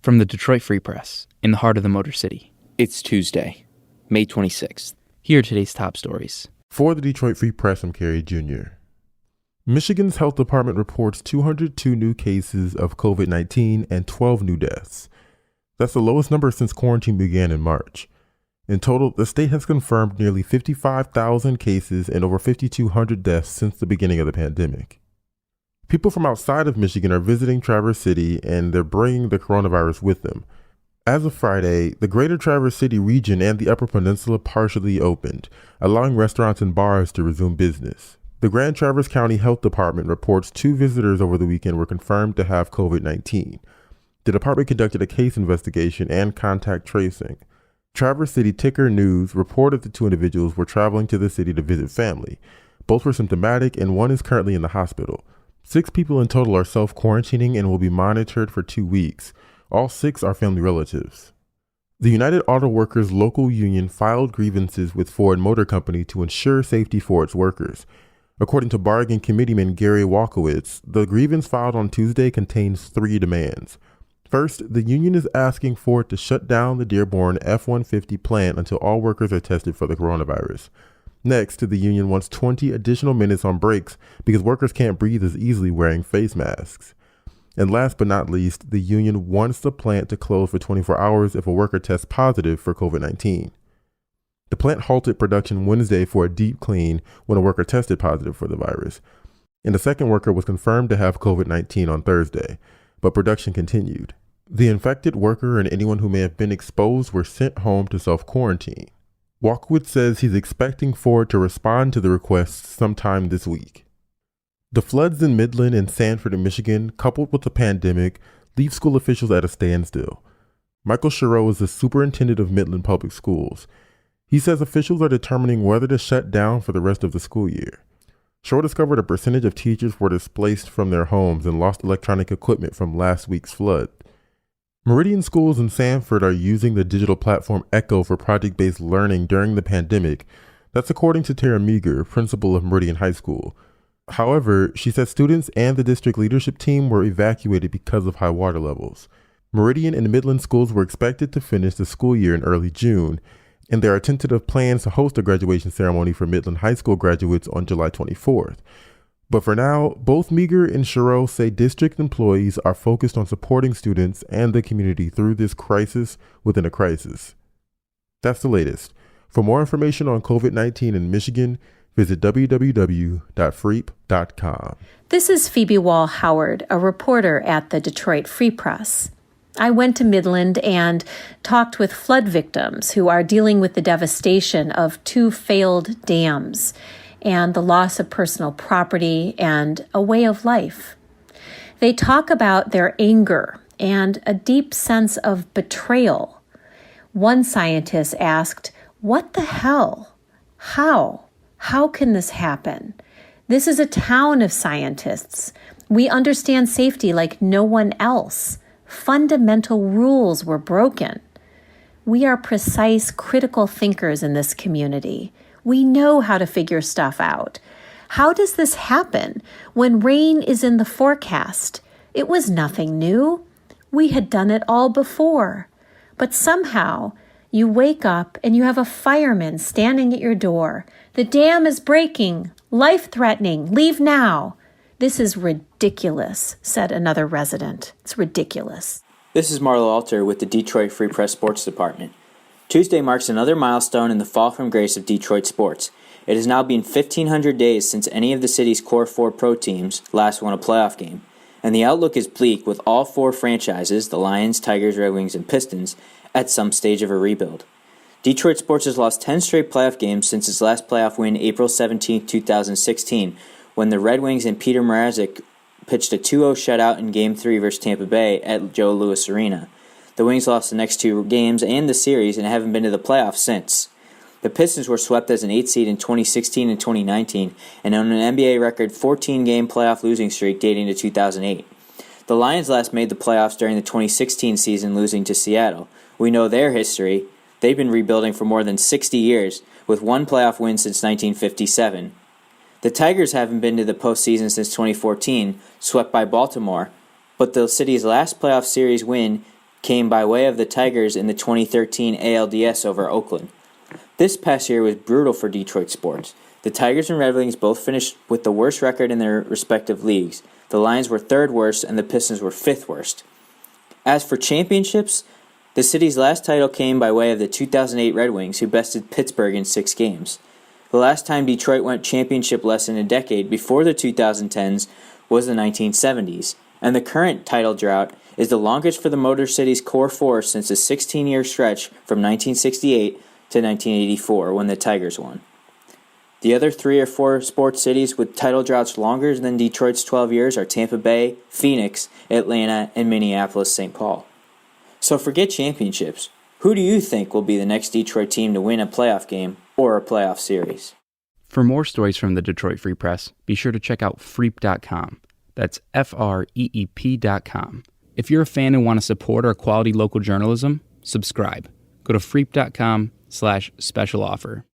From the Detroit Free Press, in the heart of the Motor City. It's Tuesday, May 26th. Here are today's top stories. For the Detroit Free Press, I'm Kerry Jr. Michigan's health department reports 202 new cases of COVID-19 and 12 new deaths. That's the lowest number since quarantine began in March. In total, the state has confirmed nearly 55,000 cases and over 5,200 deaths since the beginning of the pandemic. People from outside of Michigan are visiting Traverse City, and they're bringing the coronavirus with them. As of Friday, the greater Traverse City region and the Upper Peninsula partially opened, allowing restaurants and bars to resume business. The Grand Traverse County Health Department reports 2 visitors over the weekend were confirmed to have COVID-19. The department conducted a case investigation and contact tracing. Traverse City Ticker News reported the 2 individuals were traveling to the city to visit family. Both were symptomatic, and one is currently in the hospital. 6 people in total are self-quarantining and will be monitored for 2 weeks. All 6 are family relatives. The United Auto Workers local union filed grievances with Ford Motor Company to ensure safety for its workers. According to bargain committeeman Gary Walkowitz, the grievance filed on Tuesday contains 3 demands. First, the union is asking Ford to shut down the Dearborn F-150 plant until all workers are tested for the coronavirus. Next, the union wants 20 additional minutes on breaks because workers can't breathe as easily wearing face masks. And last but not least, the union wants the plant to close for 24 hours if a worker tests positive for COVID-19. The plant halted production Wednesday for a deep clean when a worker tested positive for the virus. And the second worker was confirmed to have COVID-19 on Thursday, but production continued. The infected worker and anyone who may have been exposed were sent home to self-quarantine. Walkwood says he's expecting Ford to respond to the requests sometime this week. The floods in Midland and Sanford in Michigan, coupled with the pandemic, leave school officials at a standstill. Michael Chereau is the superintendent of Midland Public Schools. He says officials are determining whether to shut down for the rest of the school year. Chereau discovered a percentage of teachers were displaced from their homes and lost electronic equipment from last week's flood. Meridian schools in Sanford are using the digital platform Echo for project-based learning during the pandemic. That's according to Tara Meager, principal of Meridian High School. However, she said students and the district leadership team were evacuated because of high water levels. Meridian and Midland schools were expected to finish the school year in early June, and there are tentative plans to host a graduation ceremony for Midland High School graduates on July 24th. But for now, both Meager and Chereau say district employees are focused on supporting students and the community through this crisis within a crisis. That's the latest. For more information on COVID-19 in Michigan, visit www.freep.com. This is Phoebe Wall-Howard, a reporter at the Detroit Free Press. I went to Midland and talked with flood victims who are dealing with the devastation of 2 failed dams and the loss of personal property and a way of life. They talk about their anger and a deep sense of betrayal. One scientist asked, "What the hell? How? How can this happen? This is a town of scientists. We understand safety like no one else. Fundamental rules were broken. We are precise, critical thinkers in this community. We know how to figure stuff out. How does this happen when rain is in the forecast? It was nothing new. We had done it all before. But somehow you wake up and you have a fireman standing at your door. The dam is breaking, life-threatening, leave now. This is ridiculous," said another resident. It's ridiculous. This is Marlo Alter with the Detroit Free Press Sports Department. Tuesday marks another milestone in the fall from grace of Detroit sports. It has now been 1,500 days since any of the city's core 4 pro teams last won a playoff game, and the outlook is bleak with all 4 franchises, the Lions, Tigers, Red Wings, and Pistons, at some stage of a rebuild. Detroit sports has lost 10 straight playoff games since its last playoff win April 17, 2016, when the Red Wings and Peter Mrazek pitched a 2-0 shutout in Game 3 versus Tampa Bay at Joe Louis Arena. The Wings lost the next 2 games and the series and haven't been to the playoffs since. The Pistons were swept as an 8th seed in 2016 and 2019 and on an NBA record 14-game playoff losing streak dating to 2008. The Lions last made the playoffs during the 2016 season, losing to Seattle. We know their history. They've been rebuilding for more than 60 years, with 1 playoff win since 1957. The Tigers haven't been to the postseason since 2014, swept by Baltimore, but the city's last playoff series win came by way of the Tigers in the 2013 ALDS over Oakland. This past year was brutal for Detroit sports. The Tigers and Red Wings both finished with the worst record in their respective leagues. The Lions were third worst and the Pistons were fifth worst. As for championships, the city's last title came by way of the 2008 Red Wings, who bested Pittsburgh in 6 games. The last time Detroit went championship-less in a decade before the 2010s was the 1970s, and the current title drought is the longest for the Motor City's core four since a 16-year stretch from 1968 to 1984 when the Tigers won. The other 3 or 4 sports cities with title droughts longer than Detroit's 12 years are Tampa Bay, Phoenix, Atlanta, and Minneapolis-St. Paul. So forget championships. Who do you think will be the next Detroit team to win a playoff game or a playoff series? For more stories from the Detroit Free Press, be sure to check out freep.com. That's FREEP.com. If you're a fan and want to support our quality local journalism, subscribe. Go to freep.com/special offer.